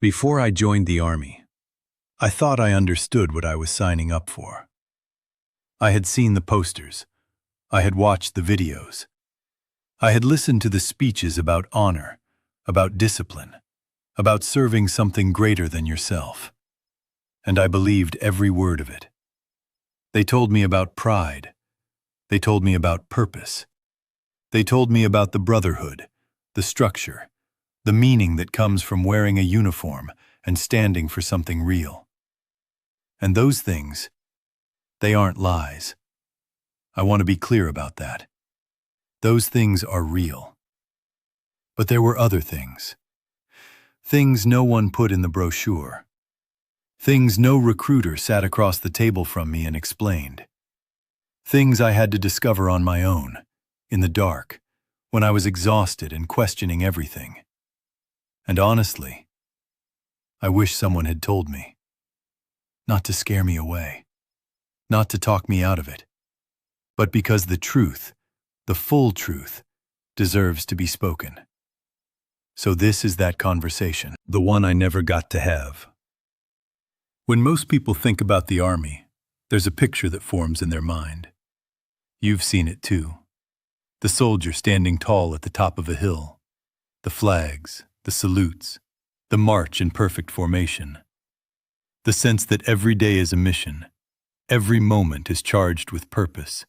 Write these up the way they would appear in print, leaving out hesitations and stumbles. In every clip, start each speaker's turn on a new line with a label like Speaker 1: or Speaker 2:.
Speaker 1: Before I joined the Army, I thought I understood what I was signing up for. I had seen the posters. I had watched the videos. I had listened to the speeches about honor, about discipline, about serving something greater than yourself. And I believed every word of it. They told me about pride. They told me about purpose. They told me about the brotherhood, the structure, the meaning that comes from wearing a uniform and standing for something real. And those things, they aren't lies. I want to be clear about that. Those things are real. But there were other things. Things no one put in the brochure. Things no recruiter sat across the table from me and explained. Things I had to discover on my own, in the dark, when I was exhausted and questioning everything. And honestly, I wish someone had told me. Not to scare me away, not to talk me out of it, but because the truth, the full truth, deserves to be spoken. So this is that conversation, the one I never got to have. When most people think about the Army, there's a picture that forms in their mind. You've seen it too. The soldier standing tall at the top of a hill, the flags, the salutes, the march in perfect formation. The sense that every day is a mission, every moment is charged with purpose.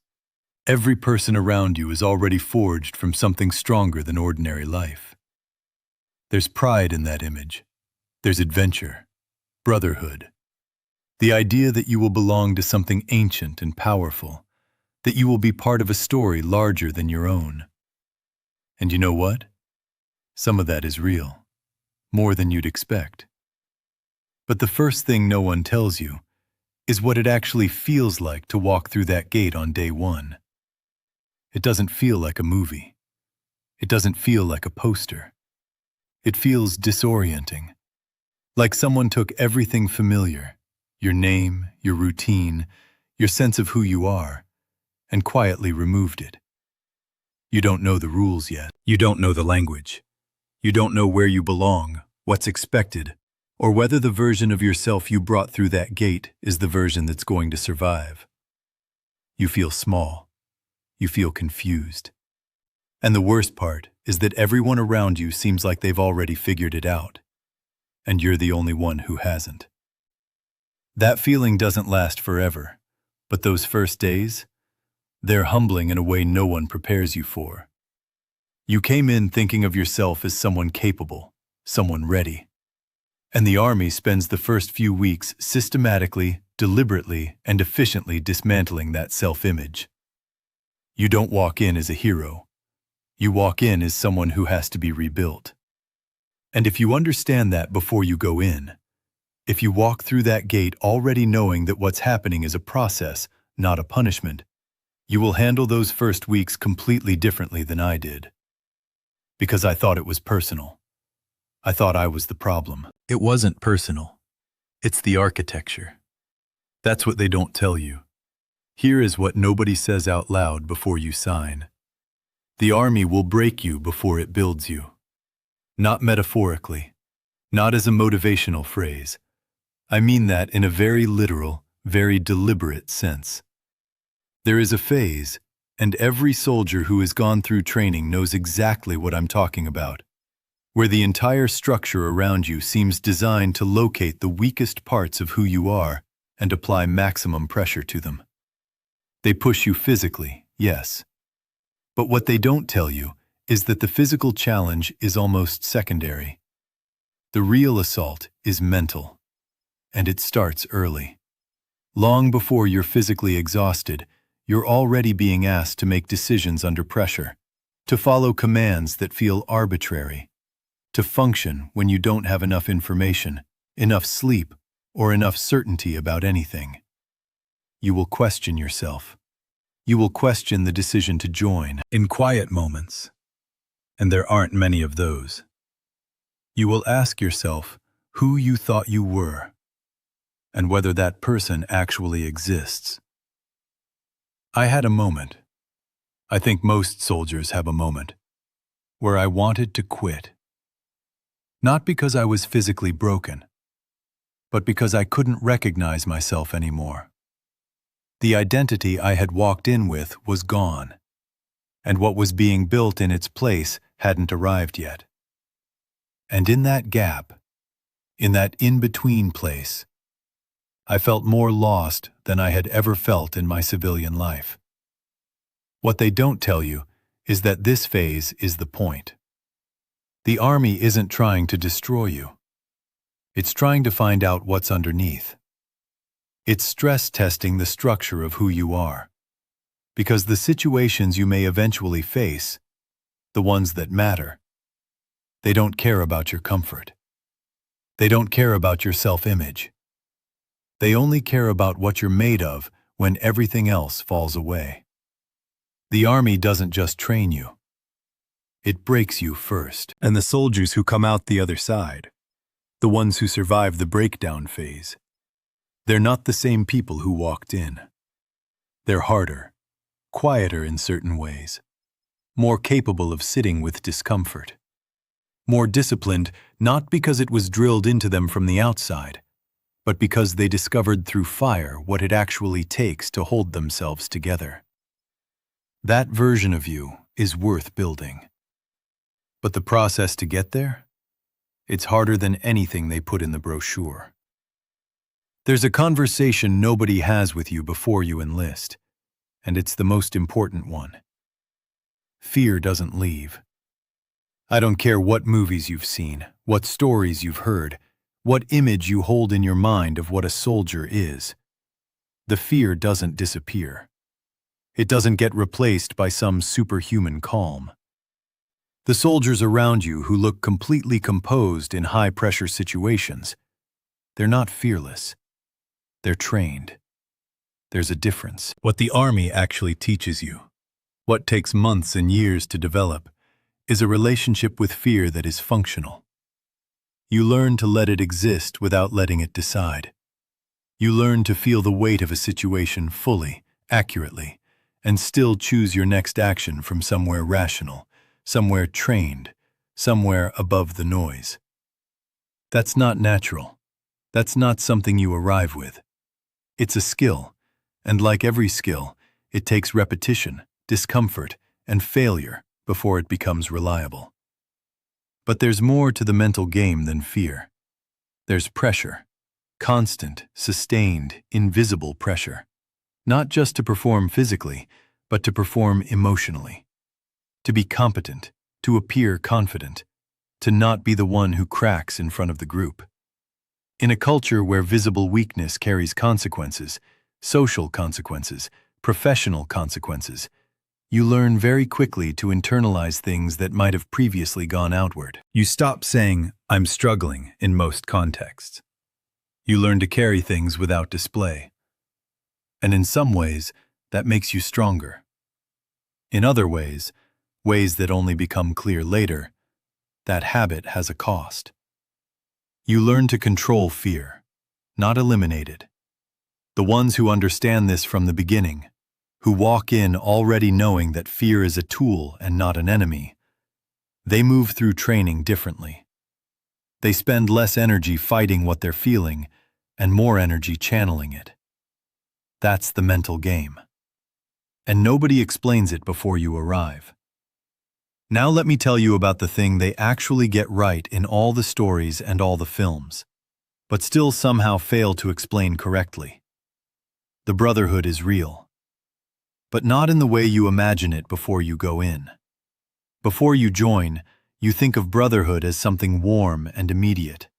Speaker 1: Every person around you is already forged from something stronger than ordinary life. There's pride in that image. There's adventure, brotherhood. The idea that you will belong to something ancient and powerful, that you will be part of a story larger than your own. And you know what? Some of that is real, more than you'd expect. But the first thing no one tells you is what it actually feels like to walk through that gate on day one. It doesn't feel like a movie. It doesn't feel like a poster. It feels disorienting, like someone took everything familiar, your name, your routine, your sense of who you are, and quietly removed it. You don't know the rules yet. You don't know the language. You don't know where you belong, what's expected, or whether the version of yourself you brought through that gate is the version that's going to survive. You feel small. You feel confused. And the worst part is that everyone around you seems like they've already figured it out, and you're the only one who hasn't. That feeling doesn't last forever, but those first days, they're humbling in a way no one prepares you for. You came in thinking of yourself as someone capable, someone ready. And the Army spends the first few weeks systematically, deliberately, and efficiently dismantling that self-image. You don't walk in as a hero. You walk in as someone who has to be rebuilt. And if you understand that before you go in, if you walk through that gate already knowing that what's happening is a process, not a punishment, you will handle those first weeks completely differently than I did. Because I thought it was personal. I thought I was the problem. It wasn't personal. It's the architecture. That's what they don't tell you. Here is what nobody says out loud before you sign. The Army will break you before it builds you. Not metaphorically, not as a motivational phrase. I mean that in a very literal, very deliberate sense. There is a phase, and every soldier who has gone through training knows exactly what I'm talking about, where the entire structure around you seems designed to locate the weakest parts of who you are and apply maximum pressure to them. They push you physically, yes. But what they don't tell you is that the physical challenge is almost secondary. The real assault is mental, and it starts early. Long before you're physically exhausted, you're already being asked to make decisions under pressure, to follow commands that feel arbitrary, to function when you don't have enough information, enough sleep, or enough certainty about anything. You will question yourself. You will question the decision to join in quiet moments, and there aren't many of those. You will ask yourself who you thought you were, and whether that person actually exists. I had a moment. I think most soldiers have a moment, where I wanted to quit. Not because I was physically broken, but because I couldn't recognize myself anymore. The identity I had walked in with was gone, and what was being built in its place hadn't arrived yet. And in that gap, in that in-between place, I felt more lost than I had ever felt in my civilian life. What they don't tell you is that this phase is the point. The Army isn't trying to destroy you. It's trying to find out what's underneath. It's stress testing the structure of who you are. Because the situations you may eventually face, the ones that matter, they don't care about your comfort. They don't care about your self-image. They only care about what you're made of when everything else falls away. The Army doesn't just train you. It breaks you first. And the soldiers who come out the other side, the ones who survive the breakdown phase, they're not the same people who walked in. They're harder, quieter in certain ways, more capable of sitting with discomfort, more disciplined not because it was drilled into them from the outside, but because they discovered through fire what it actually takes to hold themselves together. That version of you is worth building. But the process to get there? It's harder than anything they put in the brochure. There's a conversation nobody has with you before you enlist, and it's the most important one. Fear doesn't leave. I don't care what movies you've seen, what stories you've heard, what image you hold in your mind of what a soldier is. The fear doesn't disappear. It doesn't get replaced by some superhuman calm. The soldiers around you who look completely composed in high-pressure situations, they're not fearless. They're trained. There's a difference. What the Army actually teaches you, what takes months and years to develop, is a relationship with fear that is functional. You learn to let it exist without letting it decide. You learn to feel the weight of a situation fully, accurately, and still choose your next action from somewhere rational, somewhere trained, somewhere above the noise. That's not natural. That's not something you arrive with. It's a skill, and like every skill, it takes repetition, discomfort, and failure before it becomes reliable. But there's more to the mental game than fear. There's pressure, constant, sustained, invisible pressure, not just to perform physically, but to perform emotionally. To be competent, to appear confident, to not be the one who cracks in front of the group. In a culture where visible weakness carries consequences, social consequences, professional consequences, you learn very quickly to internalize things that might have previously gone outward. You stop saying, "I'm struggling," in most contexts. You learn to carry things without display. And in some ways, that makes you stronger. In other ways, ways that only become clear later, that habit has a cost. You learn to control fear, not eliminate it. The ones who understand this from the beginning, who walk in already knowing that fear is a tool and not an enemy, they move through training differently. They spend less energy fighting what they're feeling and more energy channeling it. That's the mental game. And nobody explains it before you arrive. Now let me tell you about the thing they actually get right in all the stories and all the films, but still somehow fail to explain correctly. The Brotherhood is real, but not in the way you imagine it before you go in. Before you join, you think of Brotherhood as something warm and immediate.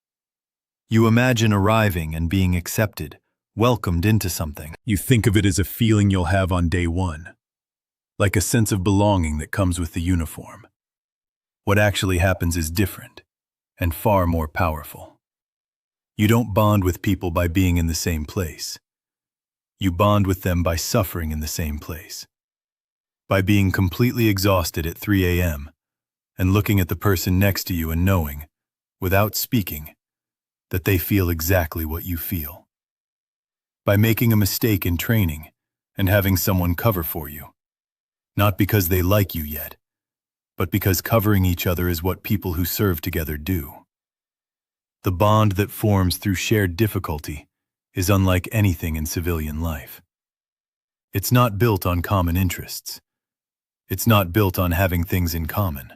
Speaker 1: You imagine arriving and being accepted, welcomed into something. You think of it as a feeling you'll have on day one, like a sense of belonging that comes with the uniform. What actually happens is different and far more powerful. You don't bond with people by being in the same place. You bond with them by suffering in the same place. By being completely exhausted at 3 a.m. and looking at the person next to you and knowing, without speaking, that they feel exactly what you feel. By making a mistake in training and having someone cover for you. Not because they like you yet, but because covering each other is what people who serve together do. The bond that forms through shared difficulty is unlike anything in civilian life. It's not built on common interests. It's not built on having things in common.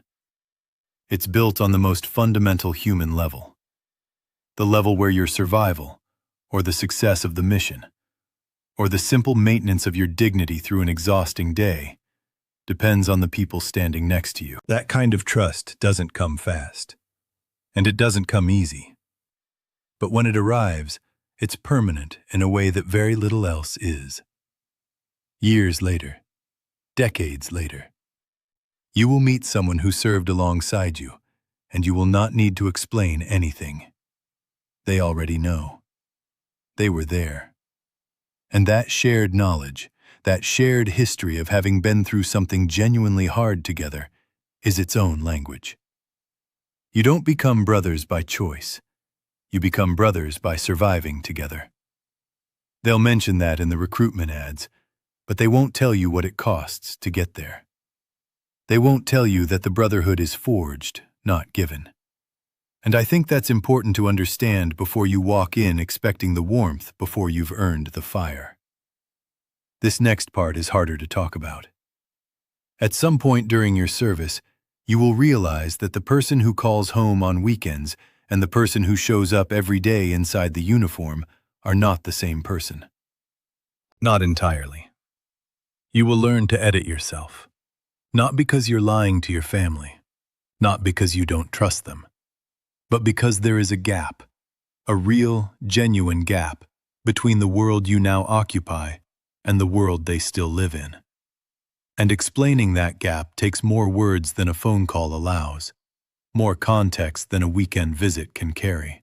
Speaker 1: It's built on the most fundamental human level. The level where your survival, or the success of the mission, or the simple maintenance of your dignity through an exhausting day, depends on the people standing next to you. That kind of trust doesn't come fast, and it doesn't come easy. But when it arrives, it's permanent in a way that very little else is. Years later, decades later, you will meet someone who served alongside you, and you will not need to explain anything. They already know. They were there. And that shared knowledge, that shared history of having been through something genuinely hard together, is its own language. You don't become brothers by choice. You become brothers by surviving together. They'll mention that in the recruitment ads, but they won't tell you what it costs to get there. They won't tell you that the brotherhood is forged, not given. And I think that's important to understand before you walk in expecting the warmth before you've earned the fire. This next part is harder to talk about. At some point during your service, you will realize that the person who calls home on weekends and the person who shows up every day inside the uniform are not the same person. Not entirely. You will learn to edit yourself. Not because you're lying to your family, not because you don't trust them, but because there is a gap, a real, genuine gap, between the world you now occupy and the world they still live in. And explaining that gap takes more words than a phone call allows, more context than a weekend visit can carry.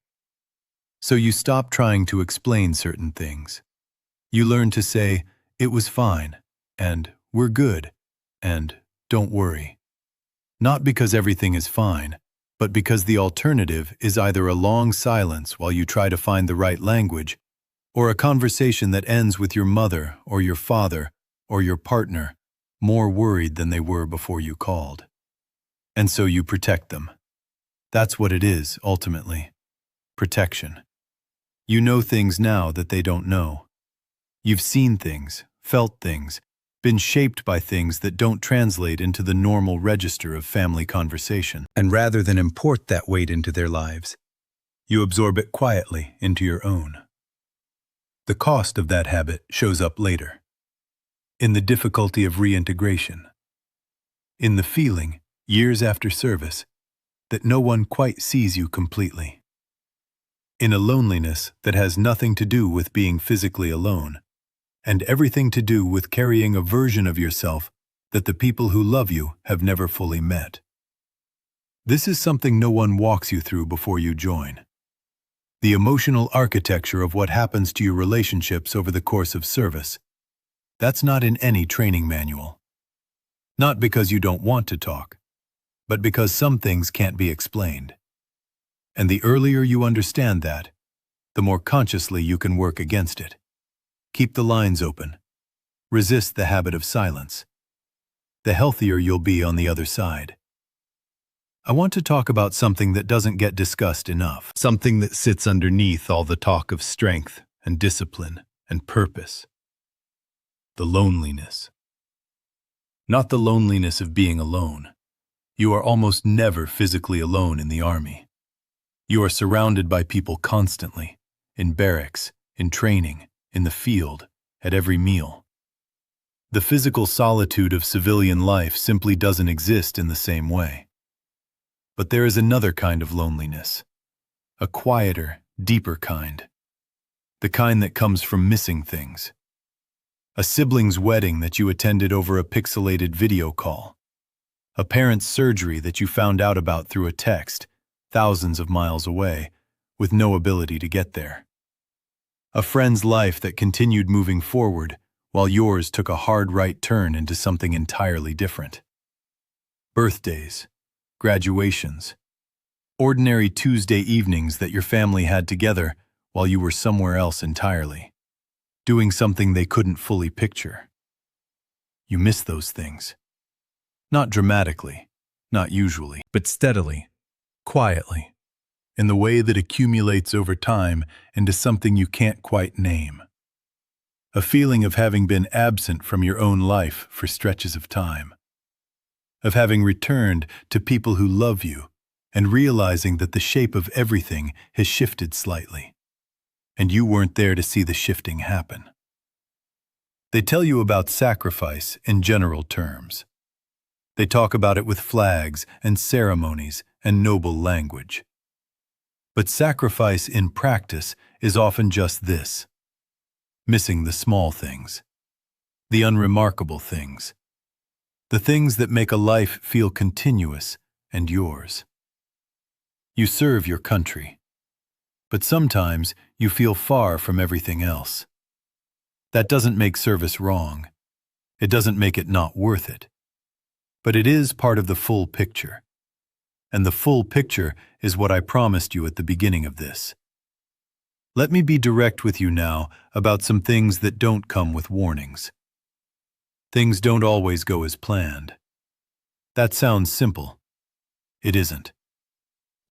Speaker 1: So you stop trying to explain certain things. You learn to say, "It was fine," and "We're good," and "Don't worry." Not because everything is fine, but because the alternative is either a long silence while you try to find the right language, or a conversation that ends with your mother or your father or your partner more worried than they were before you called. And so you protect them. That's what it is, ultimately. Protection. You know things now that they don't know. You've seen things, felt things, been shaped by things that don't translate into the normal register of family conversation. And rather than import that weight into their lives, you absorb it quietly into your own. The cost of that habit shows up later. In the difficulty of reintegration. In the feeling, years after service, that no one quite sees you completely. In a loneliness that has nothing to do with being physically alone, and everything to do with carrying a version of yourself that the people who love you have never fully met. This is something no one walks you through before you join. The emotional architecture of what happens to your relationships over the course of service. That's not in any training manual. Not because you don't want to talk, but because some things can't be explained. And the earlier you understand that, the more consciously you can work against it. Keep the lines open. Resist the habit of silence. The healthier you'll be on the other side. I want to talk about something that doesn't get discussed enough. Something that sits underneath all the talk of strength and discipline and purpose. The loneliness. Not the loneliness of being alone. You are almost never physically alone in the Army. You are surrounded by people constantly, in barracks, in training, in the field, at every meal. The physical solitude of civilian life simply doesn't exist in the same way. But there is another kind of loneliness, a quieter, deeper kind. The kind that comes from missing things. A sibling's wedding that you attended over a pixelated video call. A parent's surgery that you found out about through a text, thousands of miles away, with no ability to get there. A friend's life that continued moving forward, while yours took a hard right turn into something entirely different. Birthdays, graduations, ordinary Tuesday evenings that your family had together while you were somewhere else entirely, doing something they couldn't fully picture. You miss those things. Not dramatically, not usually, but steadily, quietly, in the way that accumulates over time into something you can't quite name. A feeling of having been absent from your own life for stretches of time. Of having returned to people who love you and realizing that the shape of everything has shifted slightly, and you weren't there to see the shifting happen. They tell you about sacrifice in general terms. They talk about it with flags and ceremonies and noble language. But sacrifice in practice is often just this: missing the small things, the unremarkable things, the things that make a life feel continuous and yours. You serve your country, but sometimes you feel far from everything else. That doesn't make service wrong. It doesn't make it not worth it. But it is part of the full picture. And the full picture is what I promised you at the beginning of this. Let me be direct with you now about some things that don't come with warnings. Things don't always go as planned. That sounds simple. It isn't.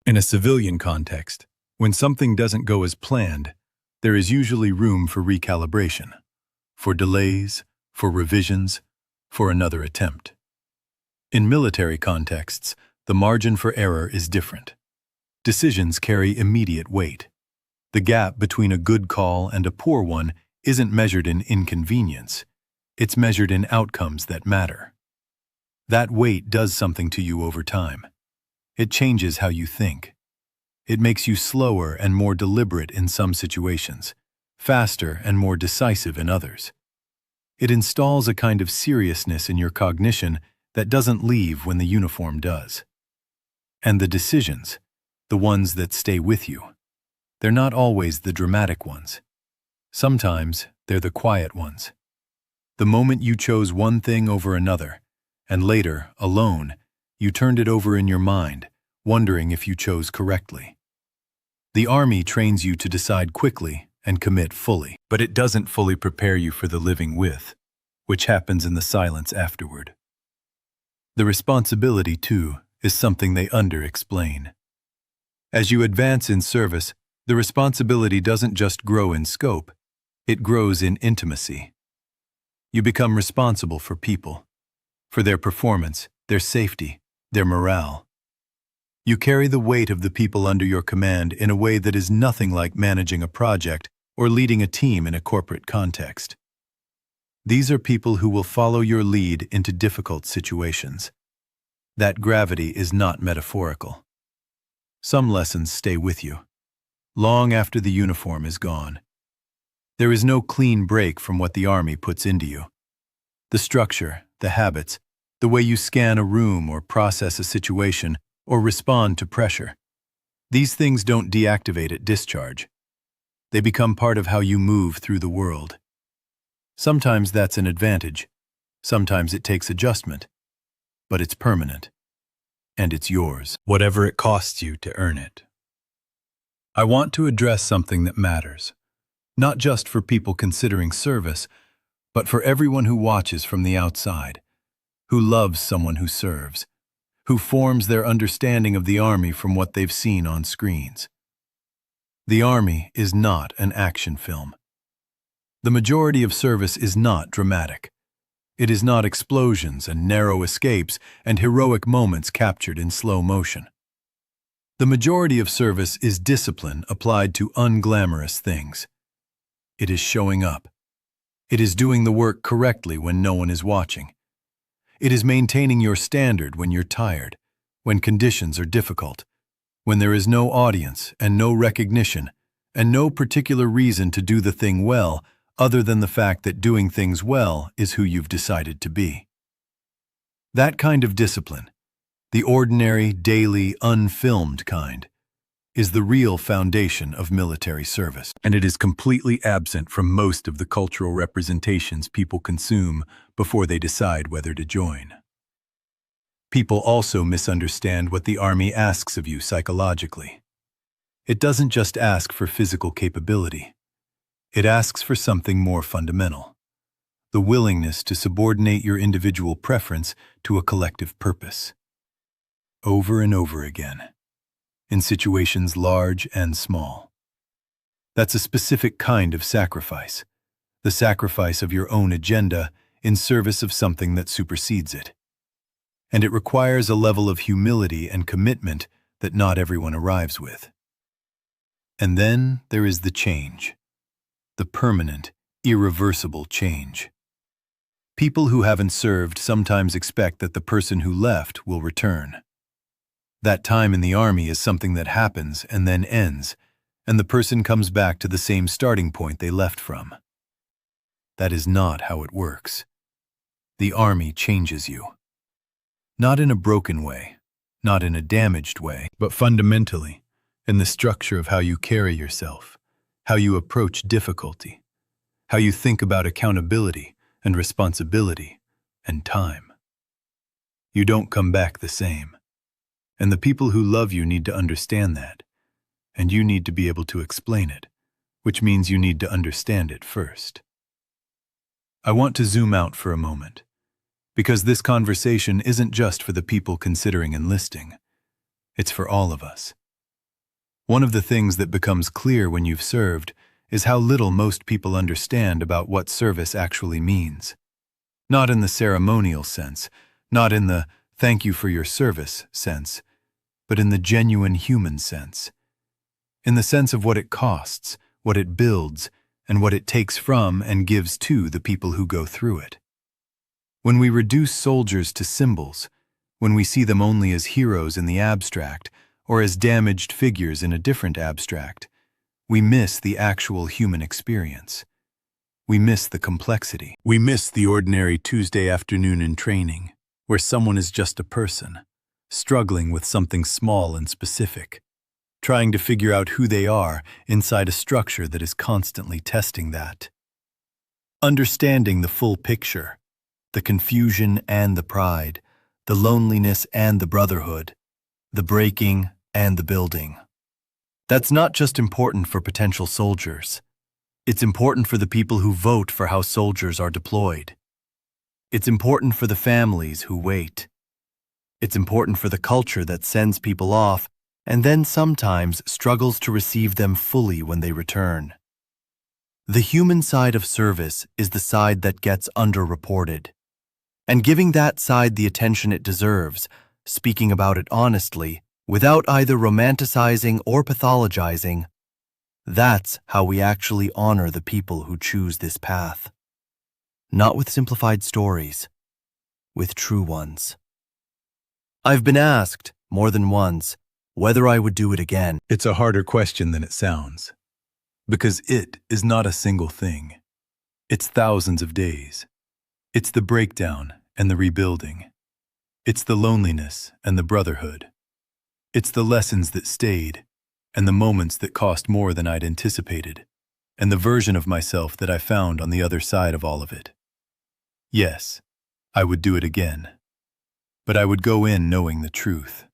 Speaker 1: In a civilian context, when something doesn't go as planned, there is usually room for recalibration, for delays, for revisions, for another attempt. In military contexts, the margin for error is different. Decisions carry immediate weight. The gap between a good call and a poor one isn't measured in inconvenience. It's measured in outcomes that matter. That weight does something to you over time. It changes how you think. It makes you slower and more deliberate in some situations, faster and more decisive in others. It installs a kind of seriousness in your cognition that doesn't leave when the uniform does. And the decisions, the ones that stay with you, they're not always the dramatic ones. Sometimes they're the quiet ones. The moment you chose one thing over another, and later, alone, you turned it over in your mind, wondering if you chose correctly. The Army trains you to decide quickly and commit fully, but it doesn't fully prepare you for the living with, which happens in the silence afterward. The responsibility, too, is something they under-explain. As you advance in service, the responsibility doesn't just grow in scope, it grows in intimacy. You become responsible for people, for their performance, their safety, their morale. You carry the weight of the people under your command in a way that is nothing like managing a project or leading a team in a corporate context. These are people who will follow your lead into difficult situations. That gravity is not metaphorical. Some lessons stay with you, long after the uniform is gone. There is no clean break from what the Army puts into you. The structure, the habits, the way you scan a room or process a situation or respond to pressure. These things don't deactivate at discharge. They become part of how you move through the world. Sometimes that's an advantage. Sometimes it takes adjustment. But it's permanent. And it's yours, whatever it costs you to earn it. I want to address something that matters, not just for people considering service, but for everyone who watches from the outside, who loves someone who serves, who forms their understanding of the Army from what they've seen on screens. The Army is not an action film. The majority of service is not dramatic. It is not explosions and narrow escapes and heroic moments captured in slow motion. The majority of service is discipline applied to unglamorous things. It is showing up. It is doing the work correctly when no one is watching. It is maintaining your standard when you're tired, when conditions are difficult, when there is no audience and no recognition, and no particular reason to do the thing well other than the fact that doing things well is who you've decided to be. That kind of discipline, the ordinary, daily, unfilmed kind, is the real foundation of military service, and it is completely absent from most of the cultural representations people consume before they decide whether to join. People also misunderstand what the Army asks of you psychologically. It doesn't just ask for physical capability. It asks for something more fundamental: the willingness to subordinate your individual preference to a collective purpose. Over and over again. in situations large and small. That's a specific kind of sacrifice, the sacrifice of your own agenda in service of something that supersedes it. And it requires a level of humility and commitment that not everyone arrives with. And then there is the change, the permanent, irreversible change. People who haven't served sometimes expect that the person who left will return. That time in the army is something that happens and then ends, and the person comes back to the same starting point they left from. That is not how it works. The army changes you. Not in a broken way, not in a damaged way, but fundamentally, in the structure of how you carry yourself, how you approach difficulty, how you think about accountability and responsibility and time. You don't come back the same. And the people who love you need to understand that, and you need to be able to explain it, which means you need to understand it first. I want to zoom out for a moment, because this conversation isn't just for the people considering enlisting. It's for all of us. One of the things that becomes clear when you've served is how little most people understand about what service actually means. Not in the ceremonial sense, not in the "thank you for your service" sense, but in the genuine human sense. In the sense of what it costs, what it builds, and what it takes from and gives to the people who go through it. When we reduce soldiers to symbols, when we see them only as heroes in the abstract or as damaged figures in a different abstract, we miss the actual human experience. We miss the complexity. We miss the ordinary Tuesday afternoon in training, where someone is just a person, struggling with something small and specific, trying to figure out who they are inside a structure that is constantly testing that. Understanding the full picture, the confusion and the pride, the loneliness and the brotherhood, the breaking and the building. That's not just important for potential soldiers. It's important for the people who vote for how soldiers are deployed. It's important for the families who wait. It's important for the culture that sends people off and then sometimes struggles to receive them fully when they return. The human side of service is the side that gets underreported. And giving that side the attention it deserves, speaking about it honestly, without either romanticizing or pathologizing, that's how we actually honor the people who choose this path. Not with simplified stories, with true ones. I've been asked, more than once, whether I would do it again. It's a harder question than it sounds, because it is not a single thing. It's thousands of days. It's the breakdown and the rebuilding. It's the loneliness and the brotherhood. It's the lessons that stayed, and the moments that cost more than I'd anticipated, and the version of myself that I found on the other side of all of it. Yes, I would do it again. But I would go in knowing the truth.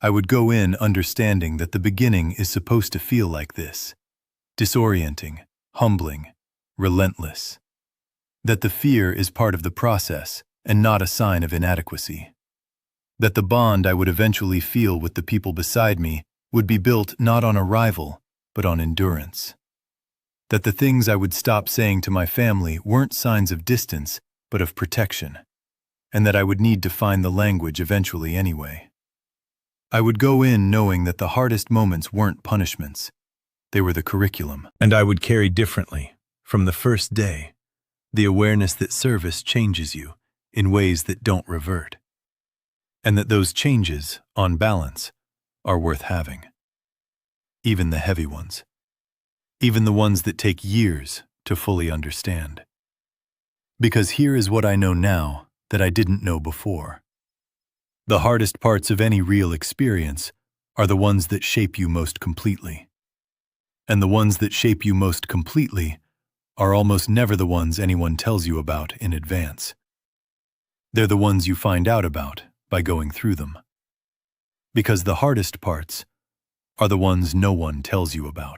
Speaker 1: I would go in understanding that the beginning is supposed to feel like this, disorienting, humbling, relentless. That the fear is part of the process and not a sign of inadequacy. That the bond I would eventually feel with the people beside me would be built not on arrival, but on endurance. That the things I would stop saying to my family weren't signs of distance, but of protection, and that I would need to find the language eventually anyway. I would go in knowing that the hardest moments weren't punishments, they were the curriculum. And I would carry differently, from the first day, the awareness that service changes you in ways that don't revert. And that those changes, on balance, are worth having. Even the heavy ones. Even the ones that take years to fully understand. Because here is what I know now that I didn't know before. The hardest parts of any real experience are the ones that shape you most completely. And the ones that shape you most completely are almost never the ones anyone tells you about in advance. They're the ones you find out about by going through them. Because the hardest parts are the ones no one tells you about.